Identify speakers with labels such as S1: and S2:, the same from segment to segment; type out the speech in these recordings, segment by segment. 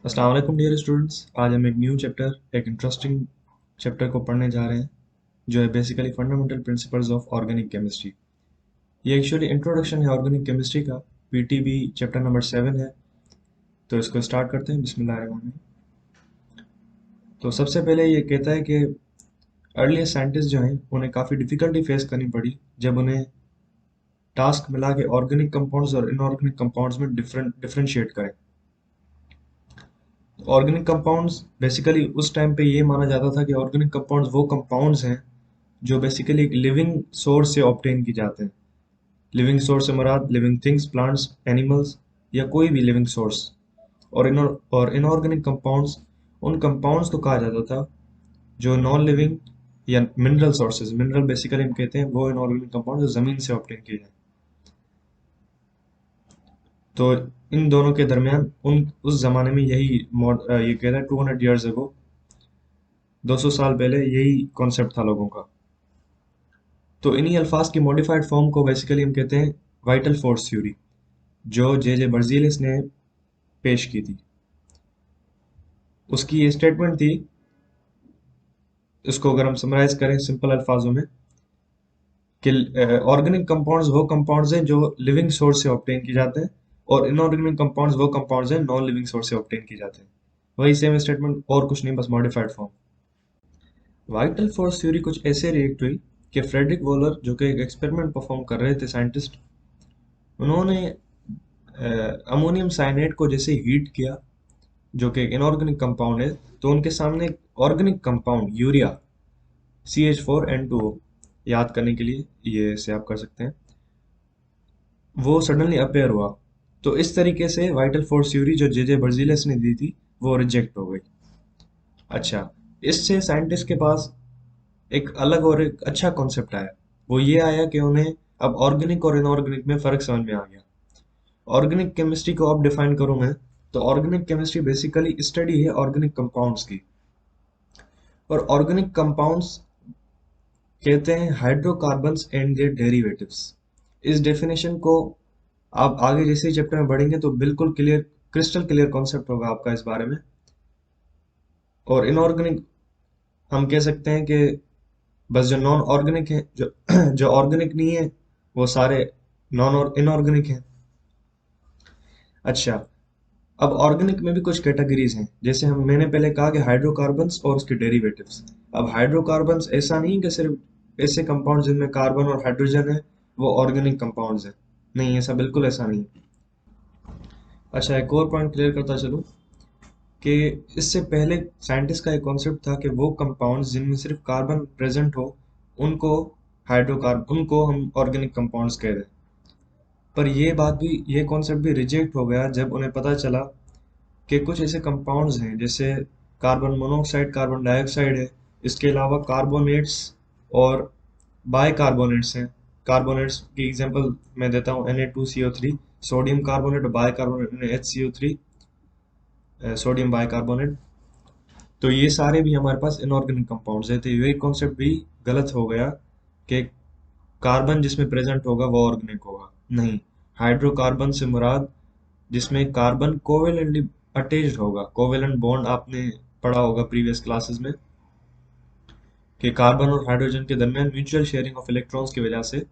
S1: अस्सलाम वालेकुम dear students. आज हम एक न्यू चैप्टर एक इंटरेस्टिंग चैप्टर को पढ़ने जा रहे हैं जो है basically fundamental principles of organic chemistry. ये एक्चुअली इंट्रोडक्शन है ऑर्गेनिक केमिस्ट्री का। पीटीबी चैप्टर नंबर 7 है। तो इसको स्टार्ट करते हैं। बिस्मिल्लाहिर्रहमानिर्रहीम। तो सबसे पहले ये कहता है कि अर्ली साइंटिस्ट जो हैं उन्हें काफ़ी डिफ़िकल्टी फेस करनी पड़ी जब उन्हें टास्क मिला कि ऑर्गेनिक कंपाउंड्स और इनऑर्गेनिक कंपाउंड्स में डिफरेंशिएट करें। ऑर्गेनिक कंपाउंड्स बेसिकली उस टाइम पे ये माना जाता था कि ऑर्गेनिक कंपाउंड्स वो कंपाउंड्स हैं जो बेसिकली एक लिविंग सोर्स से ऑब्टेन की जाते हैं। लिविंग सोर्स से मुराद लिविंग थिंग्स, प्लांट्स, एनिमल्स या कोई भी लिविंग सोर्स। और इनऑर्गेनिक कंपाउंड्स उन कंपाउंड्स को कहा जाता था जो नॉन लिविंग या मिनरल सोर्सेज, मिनरल बेसिकली हम कहते हैं वो इनऑर्गेनिक कंपाउंड जो ज़मीन से ऑब्टेन किए जाए। तो इन दोनों के दरमियान उन उस ज़माने में ये कहता है 200 ईयर्स अगो, 200 साल पहले यही कॉन्सेप्ट था लोगों का। तो इन्हीं अल्फाज की मॉडिफाइड फॉर्म को बेसिकली हम कहते हैं वाइटल फोर्स थ्योरी, जो जे जे बर्जीलिस ने पेश की थी। उसकी ये स्टेटमेंट थी, इसको अगर हम समराइज करें सिंपल अल्फाजों में, कि ऑर्गेनिक कंपाउंड्स वो कंपाउंड्स हैं जो लिविंग सोर्स से ऑब्टेन की जाते हैं और इनऑर्गेनिक कंपाउंड्स वो कंपाउंड्स हैं नॉन लिविंग सोर्स से ऑब्टेन की जाते हैं। वही सेम स्टेटमेंट और कुछ नहीं, बस modified form. Vital force theory कुछ ऐसे रिएक्ट हुई कि फ्रेडरिक वॉलर, जो कि एक एक्सपेरिमेंट परफॉर्म कर रहे थे साइंटिस्ट, उन्होंने अमोनियम साइनेट को जैसे हीट किया, जो कि एक इनऑर्गेनिक कंपाउंड है, तो उनके सामने ऑर्गेनिक कंपाउंड यूरिया CH4N2O, याद करने के लिए ये इसे आप कर सकते हैं, वो सडनली अपेयर हुआ। तो इस तरीके से वाइटल फोर्स थ्योरी जो जे जे बर्जीलियस ने दी थी वो रिजेक्ट हो गई। अच्छा, इससे साइंटिस्ट के पास एक अलग और एक अच्छा कॉन्सेप्ट आया। वो ये आया कि उन्हें अब ऑर्गेनिक और इनऑर्गेनिक में फ़र्क समझ में आ गया। ऑर्गेनिक केमिस्ट्री को अब डिफाइन करूं मैं, तो ऑर्गेनिक केमिस्ट्री बेसिकली स्टडी है ऑर्गेनिक कंपाउंड्स की। और ऑर्गेनिक कंपाउंड्स कहते हैं हाइड्रोकार्बन्स एंड देयर डेरिवेटिव्स। इस डेफिनेशन को आप आगे जैसे ही चैप्टर में बढ़ेंगे तो बिल्कुल क्लियर, क्रिस्टल क्लियर कॉन्सेप्ट होगा आपका इस बारे में। और इनऑर्गेनिक हम कह सकते हैं कि बस जो नॉन ऑर्गेनिक है, जो जो ऑर्गेनिक नहीं है, वो सारे नॉन और इनऑर्गेनिक हैं। अच्छा, अब ऑर्गेनिक में भी कुछ कैटेगरीज हैं, जैसे मैंने पहले कहा कि हाइड्रोकार्बन्स और उसके डेरिवेटिव्स। अब हाइड्रोकार्बन्स ऐसा नहीं कि सिर्फ ऐसे कंपाउंड जिनमें कार्बन और हाइड्रोजन है वो ऑर्गेनिक कंपाउंड्स हैं। नहीं, ऐसा बिल्कुल ऐसा नहीं। अच्छा, एक और पॉइंट क्लियर करता चलूँ कि इससे पहले साइंटिस्ट का एक कॉन्सेप्ट था कि वो कंपाउंड्स जिनमें सिर्फ कार्बन प्रेजेंट हो उनको उनको हम ऑर्गेनिक कंपाउंड्स कह रहे हैं। पर ये कॉन्सेप्ट भी रिजेक्ट हो गया जब उन्हें पता चला कि कुछ ऐसे कंपाउंड्स हैं जैसे कार्बन मोनोऑक्साइड, कार्बन डाइऑक्साइड है, इसके अलावा कार्बोनेट्स और बाइकार्बोनेट्स हैं। कार्बोनेट्स की एग्जांपल मैं देता हूँ Na2CO3, सोडियम कार्बोनेट और बाइकार्बोनेट HCO3, सोडियम बाइकार्बोनेट। तो ये सारे भी हमारे पास इनऑर्गेनिक कंपाउंड्स हैं। तो ये कॉन्सेप्ट भी गलत हो गया कि कार्बन जिसमें प्रेजेंट होगा वो ऑर्गेनिक होगा। नहीं, हाइड्रोकार्बन से मुराद जिसमें कार्बन कोवेलेंटली अटैच्ड होगा। कोवेलेंट बॉन्ड आपने पढ़ा होगा प्रीवियस क्लासेस में कि कार्बन और हाइड्रोजन के दरमियान म्यूचुअल शेयरिंग ऑफ इलेक्ट्रॉन्स की वजह से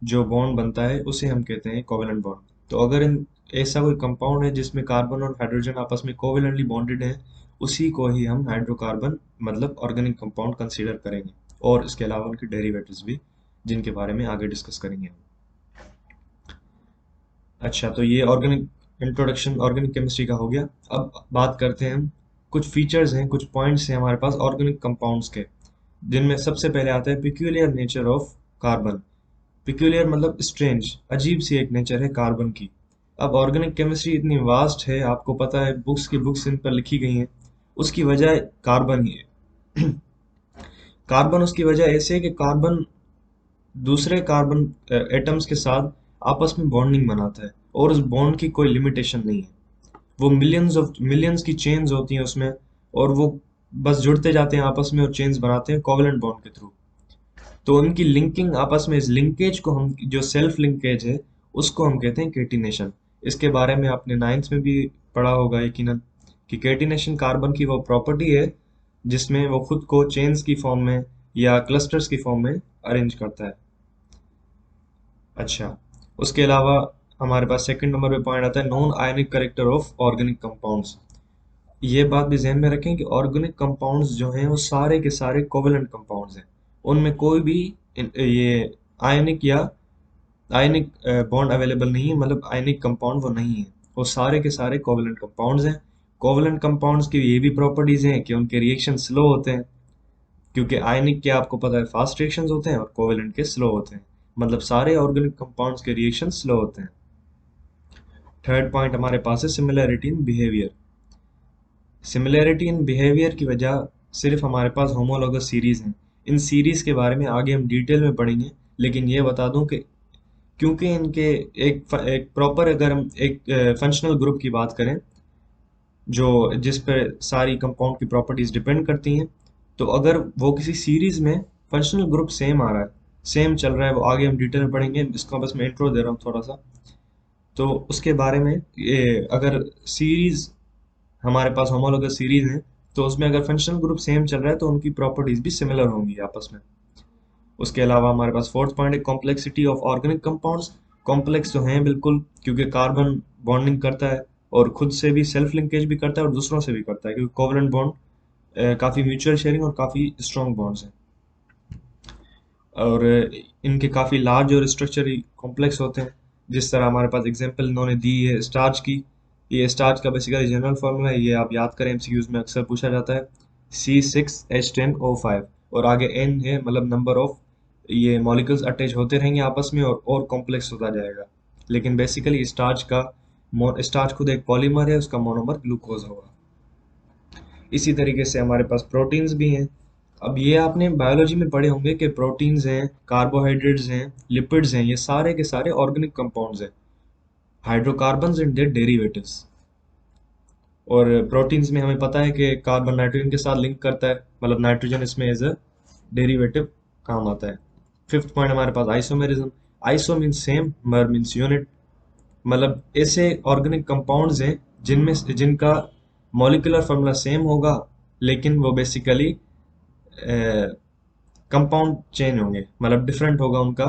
S1: जो बॉन्ड बनता है उसे हम कहते हैं कोवेलेंट बॉन्ड। तो अगर ऐसा कोई कंपाउंड है जिसमें कार्बन और हाइड्रोजन आपस में कोवेलेंटली बॉन्डेड है, उसी को ही हम हाइड्रोकार्बन मतलब ऑर्गेनिक कंपाउंड कंसीडर करेंगे। और इसके अलावा उनके डेरिवेटिव्स भी, जिनके बारे में आगे डिस्कस करेंगे। अच्छा, तो ये ऑर्गेनिक इंट्रोडक्शन ऑर्गेनिक केमिस्ट्री का हो गया। अब बात करते हैं हम, कुछ फीचर्स हैं, कुछ पॉइंट्स हैं हमारे पास ऑर्गेनिक कंपाउंड्स के, जिनमें सबसे पहले आता है peculiar nature of carbon. Peculiar मतलब स्ट्रेंज, अजीब सी एक नेचर है कार्बन की। अब ऑर्गेनिक केमिस्ट्री इतनी वास्ट है, आपको पता है, बुक्स की बुक्स इन पर लिखी गई हैं। उसकी वजह कार्बन ही है। कार्बन उसकी वजह ऐसे है कि कार्बन दूसरे कार्बन एटम्स के साथ आपस में बॉन्डिंग बनाता है और उस बॉन्ड की कोई लिमिटेशन नहीं है। वो मिलियंस की चेन्स होती हैं उसमें, और वो बस जुड़ते जाते हैं आपस में और चेन्स बनाते हैं कोवेलेंट बॉन्ड के थ्रू। तो उनकी लिंकिंग आपस में, इस लिंकेज को हम, जो सेल्फ लिंकेज है, उसको हम कहते हैं केटिनेशन। इसके बारे में आपने नाइन्थ में भी पढ़ा होगा यकीनन। कि कैटिनेशन कार्बन की वो प्रॉपर्टी है जिसमें वो खुद को चेन्स की फॉर्म में या क्लस्टर्स की फॉर्म में अरेंज करता है। अच्छा, उसके अलावा हमारे पास सेकंड नंबर पे पॉइंट आता है non ionic character of organic compounds. ये बात भी ज़हन में रखें कि ऑर्गेनिक कंपाउंड्स जो हैं वो सारे के सारे कोवेलेंट कंपाउंड्स हैं। उनमें कोई भी ये आयनिक या आयनिक बॉन्ड अवेलेबल नहीं है, मतलब आयनिक कंपाउंड वो नहीं है। वो सारे के सारे कोवेलेंट कंपाउंड्स हैं। कोवेलेंट कंपाउंड्स की ये भी प्रॉपर्टीज हैं कि उनके रिएक्शन स्लो होते हैं, क्योंकि आयनिक के आपको पता है फास्ट रिएक्शंस होते हैं और कोवेलेंट के स्लो होते हैं। मतलब सारे ऑर्गेनिक कंपाउंड्स के रिएक्शन स्लो होते हैं। थर्ड पॉइंट हमारे पास है similarity in behaviour. Similarity in behaviour की वजह सिर्फ हमारे पास होमोलॉगस सीरीज हैं। इन सीरीज के बारे में आगे हम डिटेल में पढ़ेंगे, लेकिन ये बता दूं कि क्योंकि इनके एक प्रॉपर, अगर हम एक फंक्शनल ग्रुप की बात करें जो जिस पर सारी कंपाउंड की प्रॉपर्टीज डिपेंड करती हैं, तो अगर वो किसी सीरीज में फंक्शनल ग्रुप सेम आ रहा है, सेम चल रहा है, वो आगे हम डिटेल में पढ़ेंगे, इसका बस मैं इंट्रो दे रहा हूँ थोड़ा सा। तो उसके बारे में ये अगर सीरीज हमारे पास होमोलॉगस सीरीज है, तो उसमें अगर फंक्शनल ग्रुप सेम चल रहा है तो उनकी प्रॉपर्टीज भी सिमिलर होंगी आपस में। उसके अलावा हमारे पास फोर्थ पॉइंट है complexity of organic compounds. Complex तो हैं बिल्कुल, क्योंकि कार्बन बॉन्डिंग करता है और खुद से भी सेल्फ लिंकेज भी करता है और दूसरों से भी करता है, क्योंकि कोवलेंट बॉन्ड काफ़ी म्यूचुअल शेयरिंग और काफ़ी स्ट्रॉन्ग बॉन्ड्स हैं। और इनके काफ़ी लार्ज और स्ट्रक्चरली कॉम्प्लेक्स होते हैं। जिस तरह हमारे पास एग्जांपल इन्होंने दी है स्टार्च की। ये स्टार्च का बेसिकली जनरल फार्मूला है, ये आप याद करें, एमसीक्यूज में अक्सर पूछा जाता है, C6H10O5। और आगे N है, मतलब नंबर ऑफ ये मॉलिक्यूल्स अटैच होते रहेंगे आपस में और कॉम्प्लेक्स होता जाएगा। लेकिन बेसिकली स्टार्च खुद एक पॉलीमर है, उसका मोनोमर ग्लूकोज होगा। इसी तरीके से हमारे पास प्रोटीन्स भी हैं। अब ये आपने बायोलॉजी में पढ़े होंगे कि प्रोटीन्स हैं, कार्बोहाइड्रेट्स हैं, लिपिड्स हैं, ये सारे के सारे ऑर्गेनिक कंपाउंड्स हैं, हाइड्रोकार्बन्स एंड देयर डेरिवेटिव्स। और प्रोटीन्स में हमें पता है कि कार्बन नाइट्रोजन के साथ लिंक करता है, मतलब नाइट्रोजन इसमें एज अ डेरिवेटिव काम आता है। फिफ्थ पॉइंट हमारे पास आइसोमेरिज्म। आइसो मीन्स सेम, मर मीन्स यूनिट। मतलब ऐसे ऑर्गेनिक कंपाउंड्स हैं जिनका मॉलिक्यूलर फार्मूला सेम होगा, लेकिन वो बेसिकली कंपाउंड चेंज होंगे, मतलब डिफरेंट होगा उनका,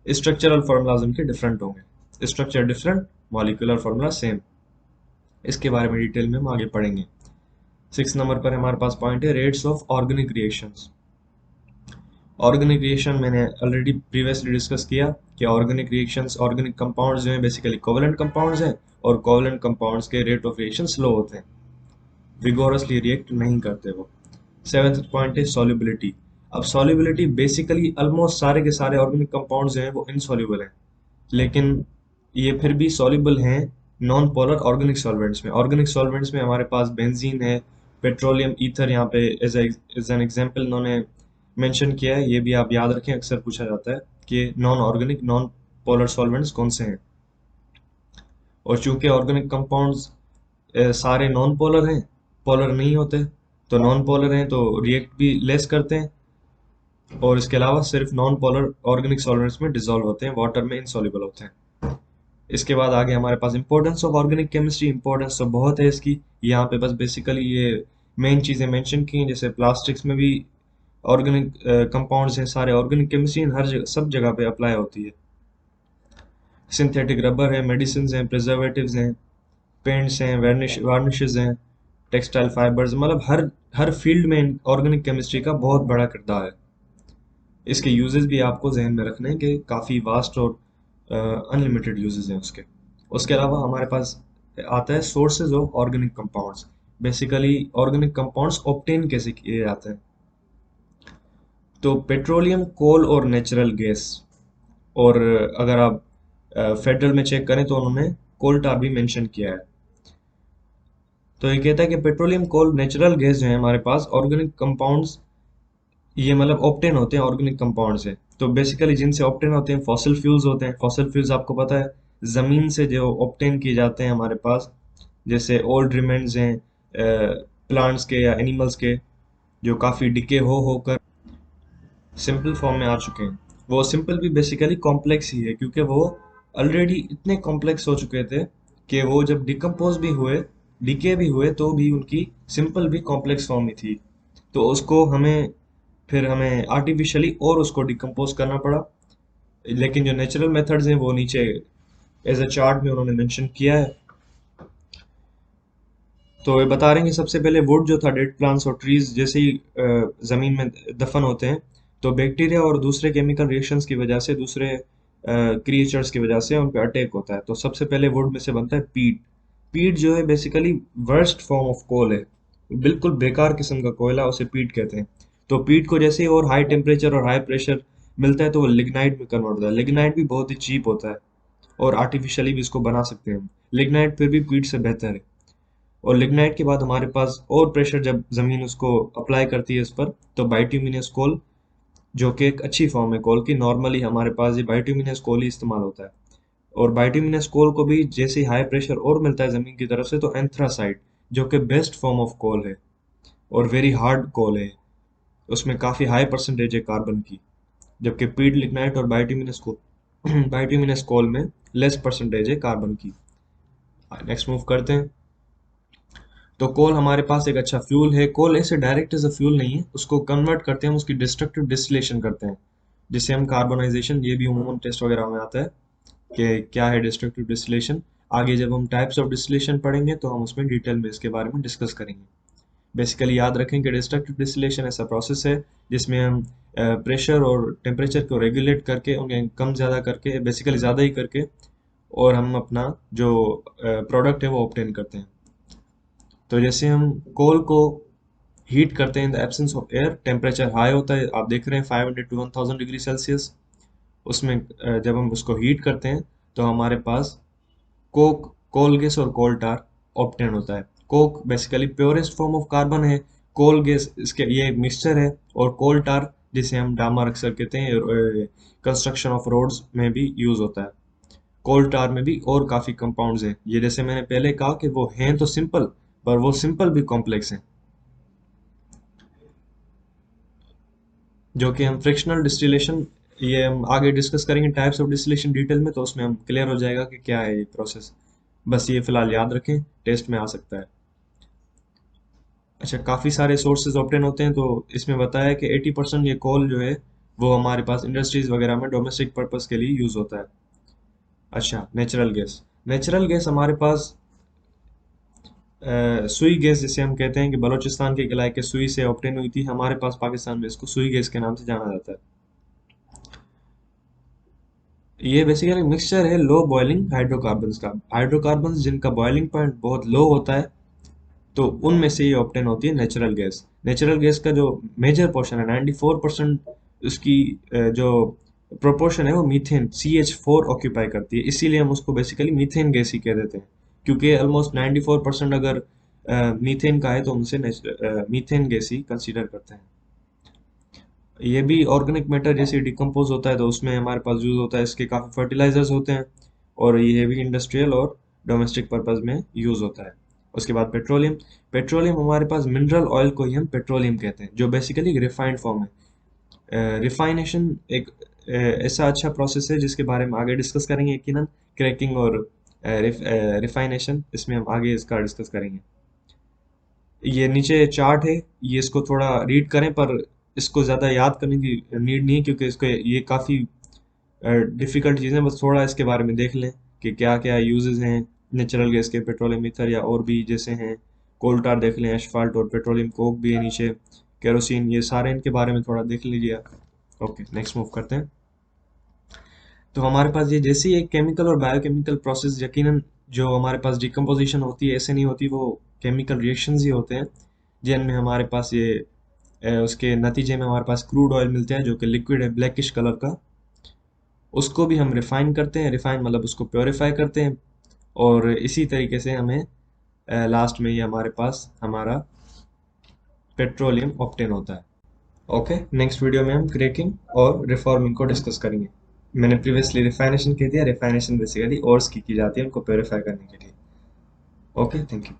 S1: स्ट्रक्चरल फार्मूलाज उनके डिफरेंट होंगे। Structure different, molecular formula same. इसके बारे में डिटेल में हम आगे पढ़ेंगे। 6 नंबर पर हमारे पास पॉइंट है rates of organic reactions. Organic reaction मैंने ऑलरेडी प्रीवियसली डिस्कस किया कि ऑर्गेनिक रिएक्शंस, ऑर्गेनिक कंपाउंड्स जो हैं बेसिकली कोवेलेंट कंपाउंड्स हैं, और कोवेलेंट कंपाउंड्स के रेट ऑफ रिएक्शन स्लो होते हैं, विगोरसली रिएक्ट नहीं करते वो। सेवेंथ पॉइंट है सॉल्युबिलिटी। अब सॉल्युबिलिटी बेसिकली ऑलमोस्ट सारे के सारे ऑर्गेनिक कंपाउंड्स हैं वो इनसॉल्युबल हैं, लेकिन ये फिर भी सॉल्युबल हैं नॉन पोलर ऑर्गेनिक सॉल्वेंट्स में। ऑर्गेनिक सॉल्वेंट्स में हमारे पास बेंजीन है, पेट्रोलियम ईथर यहाँ पे एज एन एग्जांपल इन्होंने मेंशन किया है। ये भी आप याद रखें, अक्सर पूछा जाता है कि non organic non polar solvents कौन से हैं। और चूंकि ऑर्गेनिक कंपाउंड्स सारे नॉन पोलर हैं, पोलर नहीं होते, तो नॉन पोलर हैं तो रिएक्ट भी लेस करते हैं, और इसके अलावा सिर्फ नॉन पोलर ऑर्गेनिक सॉल्वेंट्स में डिसॉल्व होते हैं, वाटर में इनसॉल्युबल होते हैं। इसके बाद आगे हमारे पास importance of organic chemistry. Importance तो बहुत है इसकी, यहाँ पे बस बेसिकली ये मेन चीज़ें मेंशन की हैं। जैसे प्लास्टिक्स में भी ऑर्गेनिक कंपाउंड्स हैं, सारे ऑर्गेनिक केमिस्ट्री हर जगह सब जगह पे अप्लाई होती है। सिंथेटिक रबर है, मेडिसिन हैं, प्रिजर्वेटिव्स हैं, पेंट्स हैं, वार्निशेस हैं, टेक्सटाइल फाइबर्स, मतलब हर हर फील्ड में ऑर्गेनिक केमिस्ट्री का बहुत बड़ा किरदार है। इसके यूजेस भी आपको जहन में रखने हैं कि काफ़ी वास्ट और अनलिमिटेड यूजेस हैं उसके। उसके अलावा हमारे पास आता है sources of organic compounds. Basically organic compounds obtain कैसे किए जाते हैं, तो पेट्रोलियम, कोल और नेचुरल गैस। और अगर आप फेडरल में चेक करें तो उन्होंने कोल टार भी मेंशन किया है। तो ये कहता है कि पेट्रोलियम, कोल, नेचुरल गैस जो है हमारे पास ऑर्गेनिक कंपाउंड्स, ये मतलब ऑब्टेन होते हैं ऑर्गेनिक कंपाउंड से। तो बेसिकली जिनसे ऑब्टेन होते हैं फॉसिल फ्यूल्स होते हैं। फॉसिल फ्यूल्स आपको पता है ज़मीन से जो ऑब्टेन किए जाते हैं हमारे पास, जैसे ओल्ड रिमेन्स हैं प्लांट्स के या एनिमल्स के, जो काफ़ी डिके हो होकर सिंपल फॉर्म में आ चुके हैं। वो सिंपल भी बेसिकली कॉम्प्लेक्स ही है, क्योंकि वो ऑलरेडी इतने कॉम्प्लेक्स हो चुके थे कि वो जब डिकम्पोज भी हुए डीके भी हुए तो भी उनकी सिंपल भी कॉम्प्लेक्स फॉर्म ही थी, तो उसको हमें आर्टिफिशियली और उसको डिकम्पोज करना पड़ा। लेकिन जो नेचुरल मेथड्स हैं वो नीचे एज अ चार्ट में उन्होंने मेंशन किया है। तो ये बता रहे हैं कि सबसे पहले वुड जो था, डेड प्लांट्स और ट्रीज जैसे ही जमीन में दफन होते हैं, तो बैक्टीरिया और दूसरे केमिकल रिएक्शंस की वजह से, दूसरे क्रिएचर्स की वजह से उन पे अटैक होता है। तो सबसे पहले वुड में से बनता है पीट। पीट जो है basically worst form of coal है, बिल्कुल बेकार किस्म का कोयला, उसे पीट कहते हैं। तो पीट को जैसे ही और हाई टेम्परेचर और हाई प्रेशर मिलता है तो वो लिग्नाइट में कन्वर्ट होता है। लिग्नाइट भी बहुत ही चीप होता है और आर्टिफिशियली भी इसको बना सकते हैं हम। लिग्नाइट फिर भी पीट से बेहतर है। और लिग्नाइट के बाद हमारे पास और प्रेशर जब जमीन उसको अप्लाई करती है इस पर, तो बाइट्यूमिनस कोल, जो कि एक अच्छी फॉर्म है कोल की। नॉर्मली हमारे पास ये बाइट्यूमिनस कोल ही इस्तेमाल होता है। और बाइट्यूमिनस कोल को भी जैसे हाई प्रेशर और मिलता है जमीन की तरफ से, तो एंथ्रासाइट, जो कि बेस्ट फॉर्म ऑफ कोल है और वेरी हार्ड कोल है, उसमें काफ़ी हाई परसेंटेज है कार्बन की। जबकि पीट लिग्नाइट और बाइट्यूमिनस कोल बाइट्यूमिनस कोल में लेस परसेंटेज है कार्बन की। नेक्स्ट मूव करते हैं। तो कोल हमारे पास एक अच्छा फ्यूल है। कोल ऐसे डायरेक्ट एज अ फ्यूल नहीं है, उसको कन्वर्ट करते हैं, हम उसकी डिस्ट्रक्टिव डिस्टिलेशन करते हैं, जिसे हम कार्बोनाइजेशन, ये भी उमूमन टेस्ट वगैरह में आता है कि क्या है डिस्ट्रक्टिव डिस्टिलेशन। आगे जब हम टाइप्स ऑफ डिस्टिलेशन पढ़ेंगे तो हम उसमें डिटेल में इसके बारे में डिस्कस करेंगे। बेसिकली याद रखें कि डिस्ट्रक्टिव डिस्टिलेशन ऐसा प्रोसेस है जिसमें हम प्रेशर और टेम्परेचर को रेगुलेट करके, उन्हें कम ज़्यादा करके, बेसिकली ज़्यादा ही करके, और हम अपना जो प्रोडक्ट है वो ऑब्टेन करते हैं। तो जैसे हम कोल को हीट करते हैं in the absence of air, temperature high होता है, आप देख रहे हैं 500 टू 1000 डिग्री सेल्सियस। उसमें जब हम उसको हीट करते हैं तो हमारे पास कोक, कोल गैस और कोल टार ऑब्टेन होता है। Coke basically purest form of carbon है। कोल गैस इसके ये एक मिक्सचर है। और कोल टार, जिसे हम डामर अक्सर कहते हैं, कंस्ट्रक्शन ऑफ रोड्स में भी यूज होता है। कोल टार में भी और काफी कंपाउंड्स हैं, ये जैसे मैंने पहले कहा कि वो हैं तो सिंपल, पर वो सिंपल भी कॉम्प्लेक्स हैं, जो कि हम फ्रिक्शनल डिस्टिलेशन, ये हम आगे डिस्कस करेंगे टाइप्स ऑफ डिस्टिलेशन डिटेल में, तो उसमें हम क्लियर हो जाएगा कि क्या है ये प्रोसेस। बस ये फिलहाल याद रखें, टेस्ट में आ सकता है। अच्छा, काफ़ी सारे सोर्सेज ऑप्टेन होते हैं, तो इसमें बताया है कि 80% ये कोल जो है वो हमारे पास इंडस्ट्रीज वगैरह में डोमेस्टिक पर्पस के लिए यूज़ होता है। अच्छा, नेचुरल गैस। नेचुरल गैस हमारे पास सुई गैस, जिसे हम कहते हैं कि बलूचिस्तान के इलाके सुई से ऑप्टेन हुई थी, हमारे पास पाकिस्तान में इसको सुई गैस के नाम से जाना जाता है। ये बेसिकली मिक्सचर है लो बॉइलिंग हाइड्रोकार्बन्स का। हाइड्रोकार्बन्स जिनका बॉइलिंग पॉइंट बहुत लो होता है, तो उनमें से ये ऑप्टेन होती है नेचुरल गैस। नेचुरल गैस का जो मेजर पोर्शन है, 94% उसकी जो प्रोपोर्शन है वो मीथेन CH4 ऑक्यूपाई करती है। इसीलिए हम उसको बेसिकली मीथेन गैस ही कह देते हैं, क्योंकि ऑलमोस्ट 94% अगर मीथेन का है तो उनसे मीथेन गैस ही कंसीडर करते हैं। ये भी ऑर्गेनिक मैटर जैसे डिकम्पोज होता है तो उसमें हमारे पास यूज होता है, इसके काफ़ी फर्टिलाइजर्स होते हैं, और ये भी इंडस्ट्रियल और डोमेस्टिक पर्पज में यूज होता है। उसके बाद पेट्रोलियम। पेट्रोलियम हमारे पास मिनरल ऑयल को ही हम पेट्रोलियम कहते हैं, जो बेसिकली रिफाइंड फॉर्म है। रिफाइनेशन एक ऐसा अच्छा प्रोसेस है जिसके बारे में आगे डिस्कस करेंगे यकीनन। क्रैकिंग और रिफाइनेशन, इसमें हम आगे इसका डिस्कस करेंगे। ये नीचे चार्ट है, ये इसको थोड़ा रीड करें, पर इसको ज़्यादा याद करने की नीड नहीं है, क्योंकि इसको ये काफ़ी डिफ़िकल्ट चीज़ें, बस थोड़ा इसके बारे में देख लें कि क्या क्या यूजेस हैं नेचुरल गैस के, पेट्रोलियम ईथर या और भी जैसे हैं। कोल टार देख लें, एस्फाल्ट और पेट्रोलियम कोक भी है नीचे, केरोसिन, ये सारे इनके बारे में थोड़ा देख लीजिए। ओके, नेक्स्ट मूव करते हैं। तो हमारे पास ये जैसी एक केमिकल और बायोकेमिकल प्रोसेस, यकीनन जो हमारे पास डिकम्पोजिशन होती है ऐसे नहीं होती, वो केमिकल रिएक्शंस ही होते हैं जिनमें हमारे पास ये उसके नतीजे में हमारे पास क्रूड ऑयल मिलता है, जो कि लिक्विड है ब्लैकिश कलर का। उसको भी हम रिफाइन करते हैं, रिफाइन मतलब उसको प्योरीफाई करते हैं, और इसी तरीके से हमें लास्ट में ये हमारे पास हमारा पेट्रोलियम ऑप्टेन होता है। ओके, नेक्स्ट वीडियो में हम क्रैकिंग और रिफॉर्मिंग को डिस्कस करेंगे। मैंने प्रीवियसली रिफाइनेशन कह दिया, रिफाइनेशन बेसिकली ओर्स की जाती है उनको प्योरीफाई करने के लिए। Okay, thank you.